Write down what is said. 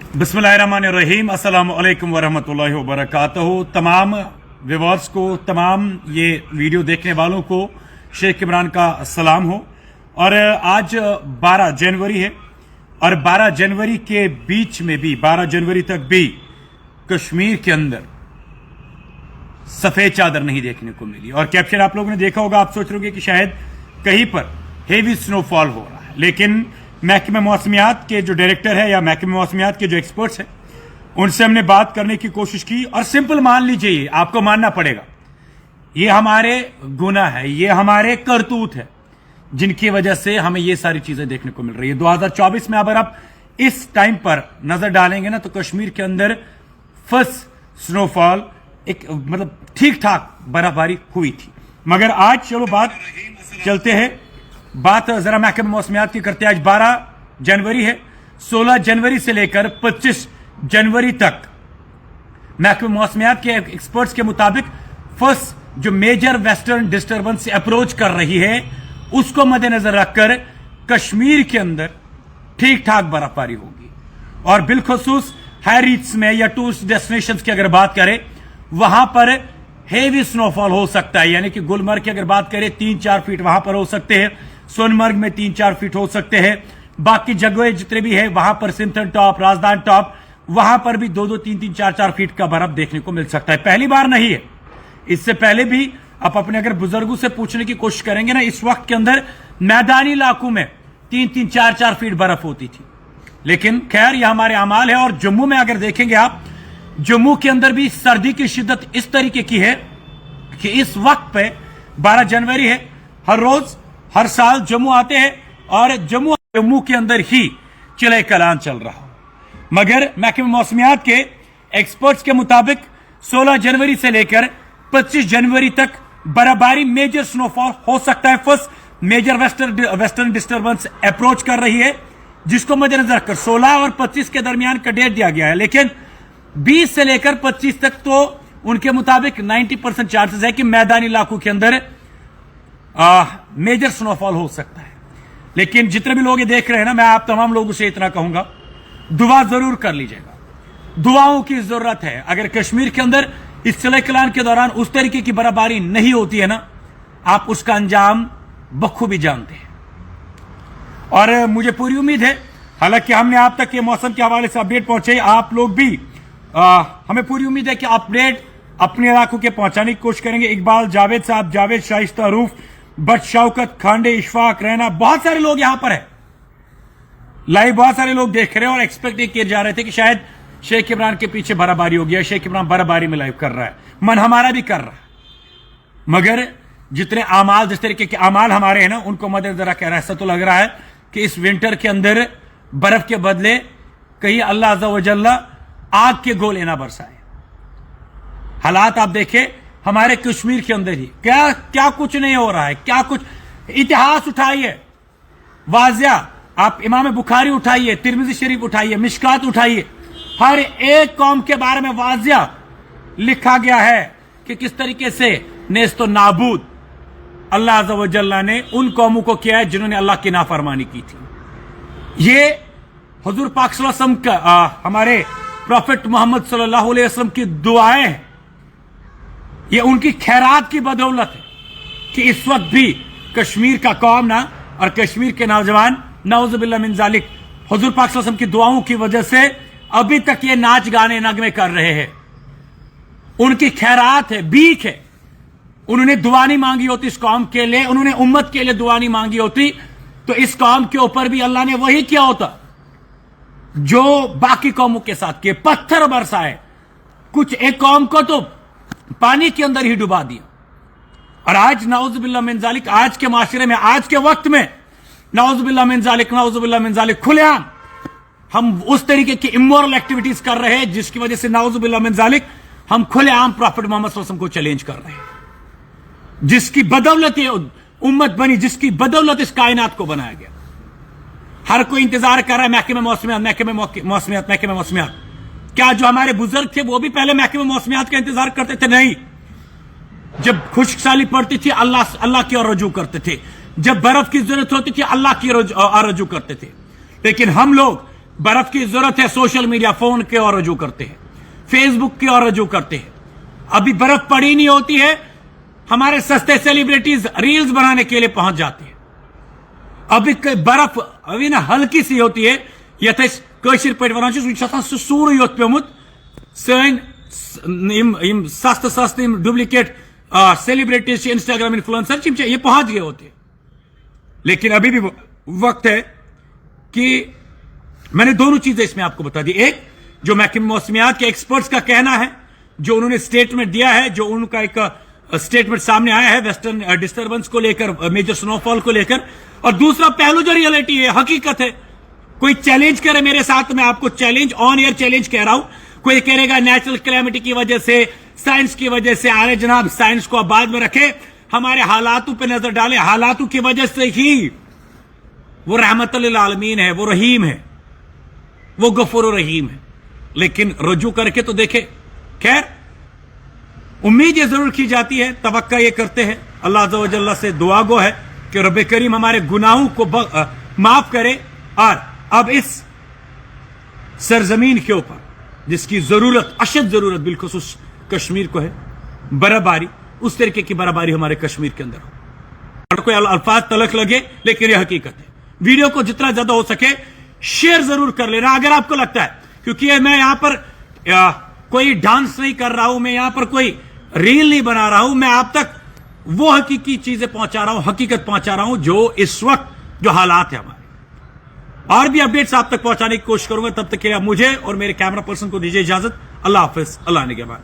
बिस्मिल्लाहिर्रहमानिर्रहीम, अस्सलाम वालेकुम वरहमतुल्लाहि वबरकातुहू। तमाम व्यूअर्स को, तमाम ये वीडियो देखने वालों को शेख इमरान का सलाम हो। और आज 12 जनवरी है और 12 जनवरी के बीच में भी 12 जनवरी तक भी कश्मीर के अंदर सफेद चादर नहीं देखने को मिली। और कैप्शन आप लोगों ने देखा होगा, आप सोच रहे होंगे कि शायद कहीं पर हेवी स्नोफॉल हो रहा है, लेकिन महकमे मौसमियात के जो डायरेक्टर है या महकमे मौसमियात के जो एक्सपर्ट्स हैं उनसे हमने बात करने की कोशिश की। और सिंपल मान लीजिए, आपको मानना पड़ेगा, ये हमारे गुनाह है, ये हमारे करतूत है जिनकी वजह से हमें ये सारी चीजें देखने को मिल रही है। 2024 में अगर आप इस टाइम पर नजर डालेंगे ना, तो कश्मीर के अंदर फर्स्ट स्नोफॉल एक मतलब ठीक ठाक बर्फबारी हुई थी। मगर आज चलो बात चलते हैं, बात जरा महकमे मौसमियात की करते हैं। आज 12 जनवरी है, 16 जनवरी से लेकर 25 जनवरी तक महकमे मौसमियात के एक्सपर्ट्स के मुताबिक फर्स्ट जो मेजर वेस्टर्न डिस्टर्बेंस से अप्रोच कर रही है उसको मद्देनजर रखकर कश्मीर के अंदर ठीक ठाक बर्फबारी होगी। और बिलखसूस हाई रीच में या टूरिस्ट डेस्टिनेशंस की अगर बात करें, वहां पर हेवी स्नोफॉल हो सकता है। यानी कि गुलमर्ग की अगर बात करें 3-4 फीट वहां पर हो सकते हैं, सोनमर्ग में 3-4 फीट हो सकते हैं, बाकी जगह जितने भी है वहां पर सिंथन टॉप, राजदान टॉप, वहां पर भी 2-2, 3-3, 4-4 फीट का बर्फ देखने को मिल सकता है। पहली बार नहीं है, इससे पहले भी आप अपने अगर बुजुर्गों से पूछने की कोशिश करेंगे ना, इस वक्त के अंदर मैदानी इलाकों में 3-3, 4-4 फीट बर्फ होती थी। लेकिन खैर यह हमारे अमाल है। और जम्मू में अगर देखेंगे आप, जम्मू के अंदर भी सर्दी की शिद्दत इस तरीके की है कि इस वक्त पे 12 जनवरी है, हर रोज हर साल जम्मू आते हैं और जम्मू के अंदर ही चिले कलान चल रहा हो। मगर महकमे मौसमियात के एक्सपर्ट्स के मुताबिक 16 जनवरी से लेकर 25 जनवरी तक बर्फबारी, मेजर स्नोफॉल हो सकता है। First major western disturbance approach कर रही है, जिसको मद्देनजर रखकर 16 और 25 के दरमियान का डेट दिया गया है। लेकिन 20 से लेकर 25 तक तो उनके मुताबिक 90% चांसेस है कि मैदानी इलाकों के अंदर मेजर स्नोफॉल हो सकता है। लेकिन जितने भी लोग ये देख रहे हैं ना, मैं आप तमाम लोगों से इतना कहूंगा, दुआ जरूर कर लीजिएगा, दुआओं की जरूरत है। अगर कश्मीर के अंदर इस चिले कलान के दौरान उस तरीके की बर्फबारी नहीं होती है ना, आप उसका अंजाम बखूबी जानते हैं। और मुझे पूरी उम्मीद है, हालांकि हमने आप तक ये मौसम के हवाले से अपडेट पहुंचे, आप लोग भी हमें पूरी उम्मीद है कि अपडेट अपने इलाकों के पहुंचाने की कोशिश करेंगे। इकबाल, जावेद साहब, जावेद, शाइस्ता, रूफ, बट, शौकत, खांडे, इशफाक, रैना, बहुत सारे लोग यहां पर है लाइव, बहुत सारे लोग देख रहे हैं और एक्सपेक्ट किए जा रहे थे कि शायद शेख इमरान के पीछे बर्फबारी हो गया, शेख इमरान बर्फबारी में लाइव कर रहा है। मन हमारा भी कर रहा है, मगर जितने अमाल, जिस तरीके के अमाल हमारे हैं ना, उनको मद्देनजर रखकर ऐसा तो लग रहा है कि इस विंटर के अंदर बर्फ के बदले कहीं अल्लाह अज़्ज़ा व जल्ला आग के गोले ना बरसाए। हालात आप देखें हमारे कश्मीर के अंदर ही क्या क्या कुछ नहीं हो रहा है, क्या कुछ। इतिहास उठाइए, वाजिया, आप इमाम बुखारी उठाइए, तिरमिज़ी शरीफ उठाइए, मिशकात उठाइए, हर एक कौम के बारे में वाजिया लिखा गया है कि किस तरीके से नेस्तो नाबूद अल्लाह अज़्ज़ा व जल्ला ने उन कौमों को किया है जिन्होंने अल्लाह की नाफरमानी की थी। ये हुजूर पाक सल्लल्लाहु अलैहि वसल्लम का, हमारे प्रॉफेट मोहम्मद सल्लल्लाहु अलैहि वसल्लम की दुआएं हैं, ये उनकी खैरात की बदौलत है कि इस वक्त भी कश्मीर का कौम ना और कश्मीर के नौजवान नाउज़ुबिल्लाह मिन ज़ालिक हुजूर पाक सल्लल्लाहु अलैहि वसल्लम की दुआओं की वजह से अभी तक ये नाच गाने नगमे कर रहे हैं। उनकी खैरात है, बीक है। उन्होंने दुआ नहीं मांगी होती इस कौम के लिए, उन्होंने उम्मत के लिए दुआ नहीं मांगी होती, तो इस कौम के ऊपर भी अल्लाह ने वही किया होता जो बाकी कौमों के साथ किए, पत्थर बरसाए। कुछ एक कौम को तो पानी के अंदर ही डुबा दिया। और आज नाउज़ुबिल्लाह मिन ज़ालिक, आज के माशरे में, आज के वक्त में नाउज़ुबिल्लाह मिन ज़ालिक खुलेआम हम उस तरीके की इमोरल एक्टिविटीज कर रहे हैं जिसकी वजह से नाउज़ुबिल्लाह मिन ज़ालिक हम खुलेआम प्रॉफेट मोहम्मद सल्लल्लाहु अलैहि वसल्लम को चैलेंज कर रहे हैं, जिसकी बदौलत ये उम्मत बनी, जिसकी बदौलत इस कायनात को बनाया गया। हर कोई इंतजार कर रहा है महकमे मौसमियात। क्या जो हमारे बुजुर्ग थे वो भी पहले महकमे मौसमियात का इंतजार करते थे? नहीं। जब खुश्क साली पड़ती थी अल्लाह की ओर रजू करते थे, जब बर्फ की जरूरत होती थी अल्लाह की ओर रजू करते थे। लेकिन हम लोग बर्फ की जरूरत है, सोशल मीडिया फोन की ओर रजू करते हैं, फेसबुक की ओर रजू करते हैं। अभी बर्फ पड़ी नहीं होती है, हमारे सस्ते सेलिब्रिटीज रील्स बनाने के लिए पहुंच जाते हैं। अभी बर्फ अभी ना हल्की सी होती है, यथ कशिर पे वन सूर योत पेमुत सन सस्त डुप्लीकेट सेलिब्रिटीज इंस्टाग्राम इन्फ्लुएंसर ये पहुंच गए होते हैं। लेकिन अभी भी वक्त है कि मैंने दोनों चीजें इसमें आपको बता दी। एक, जो महकमे मौसमियात के एक्सपर्ट्स का कहना है, जो उन्होंने स्टेटमेंट दिया है, जो उनका एक स्टेटमेंट सामने आया है वेस्टर्न डिस्टर्बेंस को लेकर, मेजर स्नोफॉल को लेकर। और दूसरा पहलू जो रियलिटी है, हकीकत है। कोई चैलेंज करे मेरे साथ, मैं आपको चैलेंज, ऑन एयर चैलेंज कह रहा हूं। कोई कहेगा नेचुरल कैलेमिटी की वजह से, साइंस की वजह से, अरे जनाब साइंस को बाद में रखे, हमारे हालातों पे नजर डालें। हालातों की वजह से ही वो रहमतुल आलमीन है, वो रहीम है, वो गफूर रहीम है। लेकिन रजू करके तो देखे। खैर, उम्मीद ये जरूर की जाती है, तवक्का ये करते हैं, अल्लाह अज़्ज़ व जल्ल से दुआ गो है कि रब करीम हमारे गुनाहों को माफ करे। और अब इस सरजमीन के ऊपर जिसकी जरूरत, अशद जरूरत बिलखुसूस कश्मीर को है, बर्फबारी, उस तरीके की बर्फबारी हमारे कश्मीर के अंदर हो। और कोई अल्फाज तलख लगे, लेकिन यह हकीकत है। वीडियो को जितना ज्यादा हो सके शेयर जरूर कर लेना अगर आपको लगता है, क्योंकि मैं यहां पर कोई डांस नहीं कर रहा हूं, मैं यहां पर कोई रील नहीं बना रहा हूं, मैं आप तक वो हकीकी चीजें पहुंचा रहा हूं, हकीकत पहुंचा रहा हूं, जो इस वक्त जो हालात है हमारे। और भी अपडेट्स आप तक पहुंचाने की कोशिश करूंगा। तब तक के लिए मुझे और मेरे कैमरा पर्सन को दीजिए इजाजत। अल्लाह हाफिज, अल्लाह ने के बाद।